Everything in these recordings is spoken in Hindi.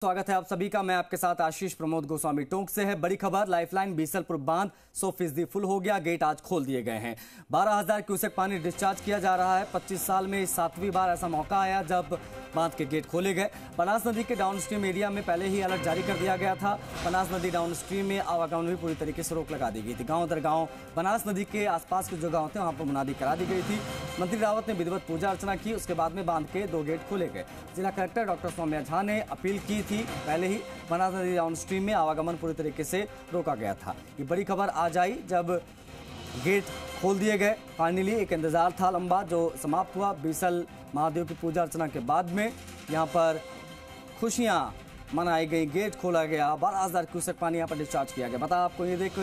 स्वागत है आप सभी का। मैं आपके साथ आशीष प्रमोद गोस्वामी। टोंक से है बड़ी खबर। लाइफलाइन बीसलपुर बांध 100% फुल हो गया। गेट आज खोल दिए गए हैं। 12,000 क्यूसेक पानी डिस्चार्ज किया जा रहा है। 25 साल में 7वीं बार ऐसा मौका आया जब बांध के गेट खोले गए। बनास नदी के डाउनस्ट्रीम एरिया में पहले ही अलर्ट जारी कर दिया गया था। बनास नदी डाउनस्ट्रीम में आवागमन में पूरी तरीके से रोक लगा दी गई थी। गाँव दर गाँव बनास नदी के आसपास के जो गाँव थे वहाँ पर मुनादी करा दी गई थी। मंत्री रावत ने विधिवत पूजा अर्चना की। उसके बाद में बांध के 2 गेट खोले गए। जिला कलेक्टर डॉक्टर सौम्या झा ने अपील की थी। पहले ही बनास नदी डाउनस्ट्रीम में आवागमन पूरी तरीके से रोका गया था। ये बड़ी खबर आज आई जब गेट खोल दिए गए। फाइनली एक इंतजार था लंबा जो समाप्त हुआ। बीसल महादेव की पूजा अर्चना के बाद में यहाँ पर खुशियाँ मनाई गई। गेट खोला गया। 12,000 क्यूसेक पानी यहाँ पर डिस्चार्ज किया गया। बता आपको ये देखो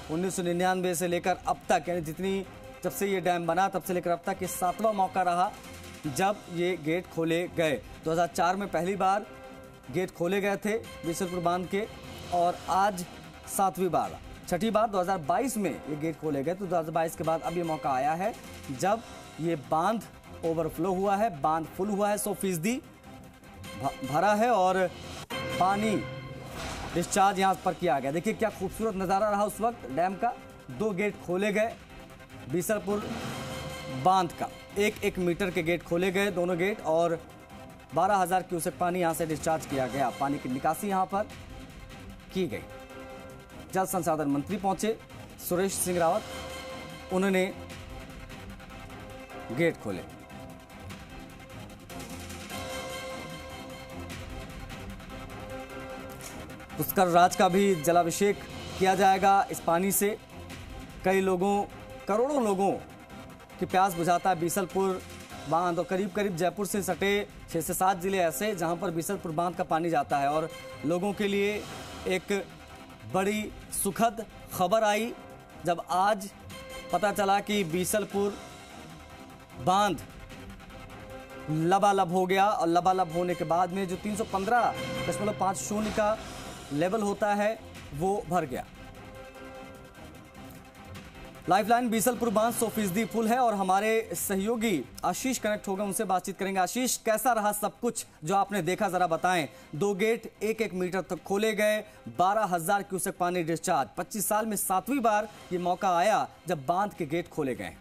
1999 से लेकर अब तक, यानी जब से ये डैम बना तब से लेकर अब तक ये 7वां मौका रहा जब ये गेट खोले गए। 2004 में पहली बार गेट खोले गए थे बीसलपुर बांध के और आज 7वीं बार, छठी बार 2022 में ये गेट खोले गए। तो 2022 के बाद अब ये मौका आया है जब ये बांध ओवरफ्लो हुआ है। बांध फुल हुआ है, 100% भरा है और पानी डिस्चार्ज यहाँ पर किया गया। देखिए क्या खूबसूरत नज़ारा रहा उस वक्त डैम का। 2 गेट खोले गए बीसलपुर बांध का। 1-1 मीटर के गेट खोले गए दोनों गेट और 12,000 क्यूसेक पानी यहां से डिस्चार्ज किया गया। पानी की निकासी यहां पर की गई। जल संसाधन मंत्री पहुंचे सुरेश सिंह रावत, उन्होंने गेट खोले। पुष्कर राज का भी जलाभिषेक किया जाएगा इस पानी से। कई लोगों, करोड़ों लोगों की प्यास बुझाता है बीसलपुर बांध और करीब करीब जयपुर से सटे 6 से 7 जिले ऐसे जहां पर बीसलपुर बांध का पानी जाता है। और लोगों के लिए एक बड़ी सुखद खबर आई जब आज पता चला कि बीसलपुर बांध लबालब हो गया। और लबालब होने के बाद में जो 315.50 का लेवल होता है वो भर गया। लाइफलाइन बीसलपुर बांध 100% फुल है और हमारे सहयोगी आशीष कनेक्ट होगा, उनसे बातचीत करेंगे। आशीष, कैसा रहा सब कुछ जो आपने देखा, जरा बताएं। 2 गेट 1-1 मीटर तक खोले गए। 12,000 क्यूसेक पानी डिस्चार्ज। 25 साल में 7वीं बार ये मौका आया जब बांध के गेट खोले गए।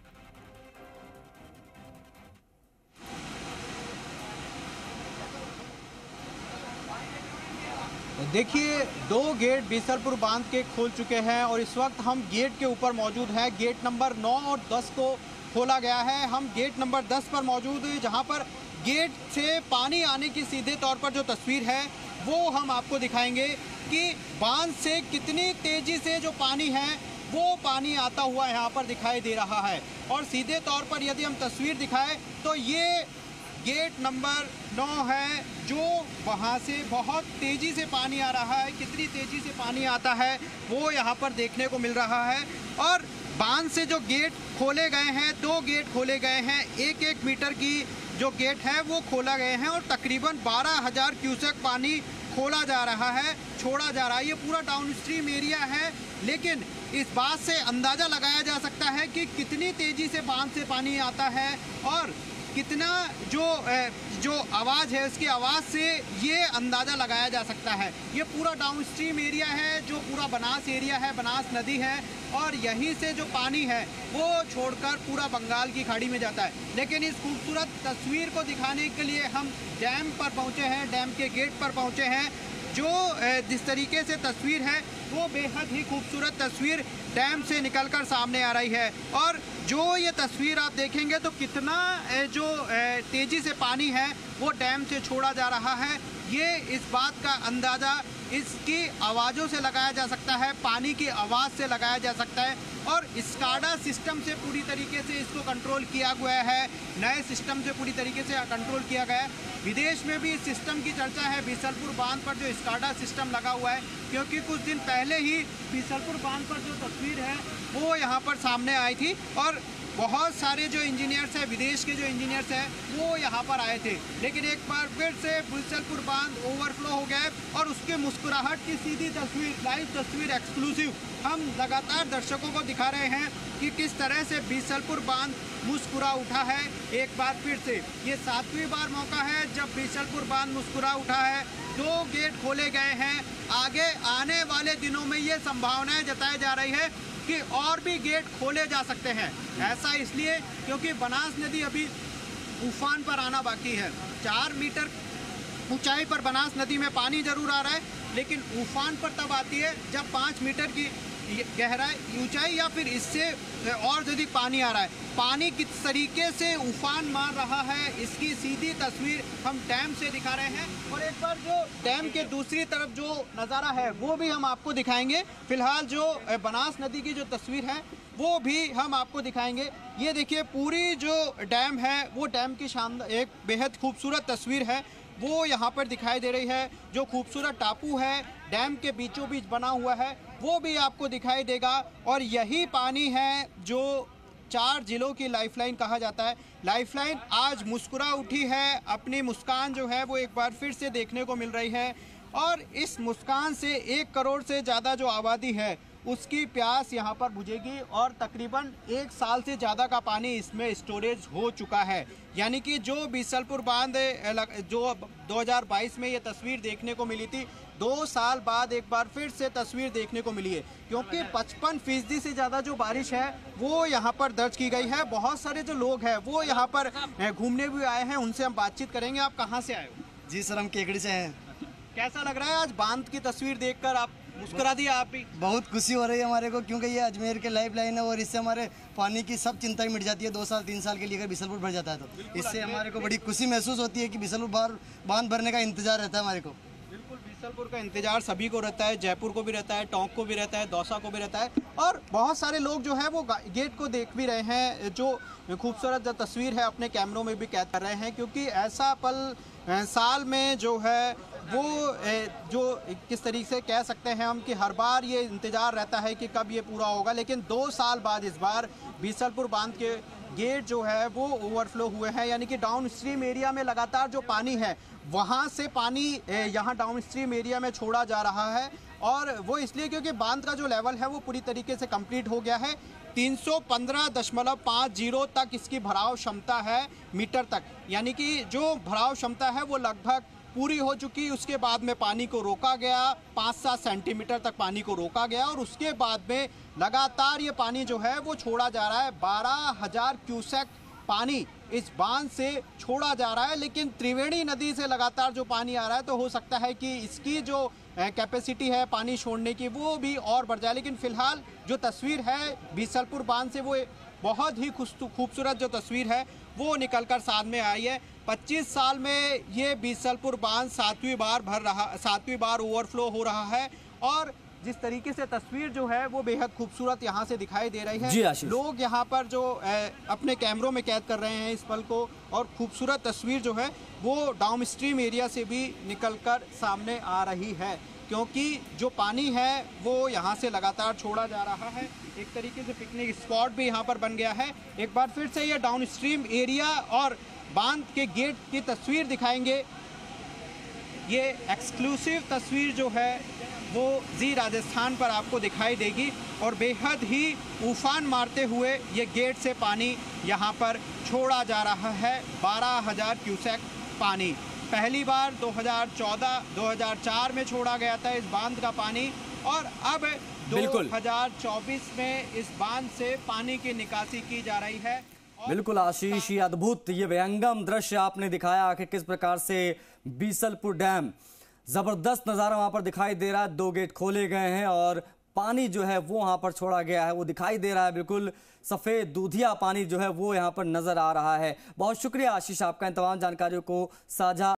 देखिए 2 गेट बीसलपुर बांध के खोल चुके हैं और इस वक्त हम गेट के ऊपर मौजूद हैं। गेट नंबर 9 और 10 को खोला गया है। हम गेट नंबर 10 पर मौजूद हैं जहां पर गेट से पानी आने की सीधे तौर पर जो तस्वीर है वो हम आपको दिखाएंगे कि बांध से कितनी तेजी से जो पानी है वो पानी आता हुआ यहाँ पर दिखाई दे रहा है। और सीधे तौर पर यदि हम तस्वीर दिखाएं तो ये गेट नंबर 9 है जो वहाँ से बहुत तेज़ी से पानी आ रहा है। कितनी तेज़ी से पानी आता है वो यहाँ पर देखने को मिल रहा है। और बांध से जो गेट खोले गए हैं, 2 गेट खोले गए हैं। 1-1 मीटर की जो गेट है वो खोला गए हैं और तकरीबन 12,000 क्यूसेक पानी खोला जा रहा है, छोड़ा जा रहा है। ये पूरा डाउनस्ट्रीम एरिया है, लेकिन इस बात से अंदाज़ा लगाया जा सकता है कि कितनी तेज़ी से बांध से पानी आता है और कितना जो आवाज़ है उसकी आवाज़ से ये अंदाज़ा लगाया जा सकता है। ये पूरा डाउनस्ट्रीम एरिया है जो पूरा बनास एरिया है, बनास नदी है और यहीं से जो पानी है वो छोड़कर पूरा बंगाल की खाड़ी में जाता है। लेकिन इस खूबसूरत तस्वीर को दिखाने के लिए हम डैम पर पहुँचे हैं, डैम के गेट पर पहुँचे हैं। जो जिस तरीके से तस्वीर है वो बेहद ही खूबसूरत तस्वीर डैम से निकलकर सामने आ रही है। और जो ये तस्वीर आप देखेंगे तो कितना जो तेज़ी से पानी है वो डैम से छोड़ा जा रहा है, ये इस बात का अंदाज़ा इसकी आवाज़ों से लगाया जा सकता है, पानी की आवाज़ से लगाया जा सकता है। और स्काडा सिस्टम से पूरी तरीके से इसको कंट्रोल किया गया है, नए सिस्टम से पूरी तरीके से कंट्रोल किया गया है। विदेश में भी इस सिस्टम की चर्चा है। बीसलपुर बांध पर जो स्काडा सिस्टम लगा हुआ है, क्योंकि कुछ दिन पहले ही बीसलपुर बांध पर जो तस्वीर है वो यहाँ पर सामने आई थी और बहुत सारे जो इंजीनियर्स हैं, विदेश के जो इंजीनियर्स हैं वो यहाँ पर आए थे। लेकिन एक बार फिर से बीसलपुर बांध ओवरफ्लो हो गया और उसके मुस्कुराहट की सीधी तस्वीर, लाइव तस्वीर एक्सक्लूसिव हम लगातार दर्शकों को दिखा रहे हैं कि किस तरह से बीसलपुर बांध मुस्कुरा उठा है। एक बार फिर से ये 7वीं बार मौका है जब बीसलपुर बांध मुस्कुरा उठा है। 2 गेट खोले गए हैं। आगे आने वाले दिनों में ये संभावनाएं जताई जा रही है कि और भी गेट खोले जा सकते हैं। ऐसा इसलिए क्योंकि बनास नदी अभी उफान पर आना बाकी है। 4 मीटर ऊंचाई पर बनास नदी में पानी जरूर आ रहा है, लेकिन उफान पर तब आती है जब 5 मीटर की गहराई ऊंचाई या फिर इससे और यदि पानी आ रहा है। पानी किस तरीके से उफान मार रहा है इसकी सीधी तस्वीर हम डैम से दिखा रहे हैं, और एक बार जो डैम के दूसरी तरफ जो नज़ारा है वो भी हम आपको दिखाएंगे। फिलहाल जो बनास नदी की जो तस्वीर है वो भी हम आपको दिखाएंगे। ये देखिए पूरी जो डैम है वो डैम की शानदार एक बेहद खूबसूरत तस्वीर है वो यहाँ पर दिखाई दे रही है। जो खूबसूरत टापू है डैम के बीचों बीच बना हुआ है वो भी आपको दिखाई देगा, और यही पानी है जो 4 जिलों की लाइफलाइन कहा जाता है। लाइफलाइन आज मुस्कुरा उठी है, अपनी मुस्कान जो है वो एक बार फिर से देखने को मिल रही है, और इस मुस्कान से 1 करोड़ से ज़्यादा जो आबादी है उसकी प्यास यहाँ पर बुझेगी, और तकरीबन 1 साल से ज़्यादा का पानी इसमें स्टोरेज हो चुका है। यानी कि जो बीसलपुर बांध जो 2022 में ये तस्वीर देखने को मिली थी, 2 साल बाद एक बार फिर से तस्वीर देखने को मिली है, क्योंकि 55% से ज़्यादा जो बारिश है वो यहाँ पर दर्ज की गई है। बहुत सारे जो लोग हैं वो यहाँ पर घूमने भी आए हैं, उनसे हम बातचीत करेंगे। आप कहाँ से आए हो? जी सर, हम केकड़ी से हैं। कैसा लग रहा है आज बांध की तस्वीर देखकर? आप मुस्कुरा दिया आप भी? बहुत खुशी हो रही है हमारे को, क्योंकि ये अजमेर के लाइफ लाइन है और इससे हमारे पानी की सब चिंताएं मिट जाती है। 2 साल 3 साल के लिए अगर बीसलपुर भर जाता है तो इससे हमारे को बड़ी खुशी महसूस होती है कि बीसलपुर बांध भरने का इंतजार रहता है हमारे को। बिल्कुल, बीसलपुर का इंतजार सभी को रहता है, जयपुर को भी रहता है, टोंक को भी रहता है, दौसा को भी रहता है, और बहुत सारे लोग जो है वो गेट को देख भी रहे हैं। जो खूबसूरत जो तस्वीर है अपने कैमरों में भी कैद कर रहे हैं, क्योंकि ऐसा पल साल में जो है वो जो किस तरीके से कह सकते हैं हम कि हर बार ये इंतज़ार रहता है कि कब ये पूरा होगा, लेकिन 2 साल बाद इस बार बीसलपुर बांध के गेट जो है वो ओवरफ्लो हुए हैं। यानी कि डाउन स्ट्रीम एरिया में लगातार जो पानी है वहाँ से पानी यहाँ डाउन स्ट्रीम एरिया में छोड़ा जा रहा है, और वो इसलिए क्योंकि बांध का जो लेवल है वो पूरी तरीके से कंप्लीट हो गया है। 315.50 तक इसकी भराव क्षमता है मीटर तक, यानी कि जो भराव क्षमता है वो लगभग पूरी हो चुकी। उसके बाद में पानी को रोका गया, 5-7 सेंटीमीटर तक पानी को रोका गया, और उसके बाद में लगातार ये पानी जो है वो छोड़ा जा रहा है। 12,000 क्यूसेक पानी इस बांध से छोड़ा जा रहा है, लेकिन त्रिवेणी नदी से लगातार जो पानी आ रहा है तो हो सकता है कि इसकी जो कैपेसिटी है पानी छोड़ने की वो भी और बढ़ जाए। लेकिन फिलहाल जो तस्वीर है बीसलपुर बांध से वो बहुत ही खूबसूरत जो तस्वीर है वो निकलकर सामने आई है। 25 साल में ये बीसलपुर बांध 7वीं बार ओवरफ्लो हो रहा है, और जिस तरीके से तस्वीर जो है वो बेहद खूबसूरत यहाँ से दिखाई दे रही है। लोग यहाँ पर जो अपने कैमरों में कैद कर रहे हैं इस पल को, और खूबसूरत तस्वीर जो है वो डाउन स्ट्रीम एरिया से भी निकलकर सामने आ रही है, क्योंकि जो पानी है वो यहाँ से लगातार छोड़ा जा रहा है। एक तरीके से पिकनिक स्पॉट भी यहाँ पर बन गया है। एक बार फिर से ये डाउन स्ट्रीम एरिया और बांध के गेट की तस्वीर दिखाएंगे। ये एक्सक्लूसिव तस्वीर जो है वो जी राजस्थान पर आपको दिखाई देगी, और बेहद ही उफान मारते हुए ये गेट से पानी यहाँ पर छोड़ा जा रहा है। 12,000 क्यूसेक पानी पहली बार 2014-2004 में छोड़ा गया था इस बांध का पानी, और अब 2024 में इस बांध से पानी की निकासी की जा रही है। बिल्कुल आशीष, ये अद्भुत ये व्यंगम दृश्य आपने दिखाया कि किस प्रकार से बीसलपुर डैम, जबरदस्त नजारा वहां पर दिखाई दे रहा है। 2 गेट खोले गए हैं और पानी जो है वो वहां पर छोड़ा गया है, वो दिखाई दे रहा है। बिल्कुल सफेद दूधिया पानी जो है वो यहाँ पर नजर आ रहा है। बहुत शुक्रिया आशीष आपका इन तमाम जानकारियों को साझा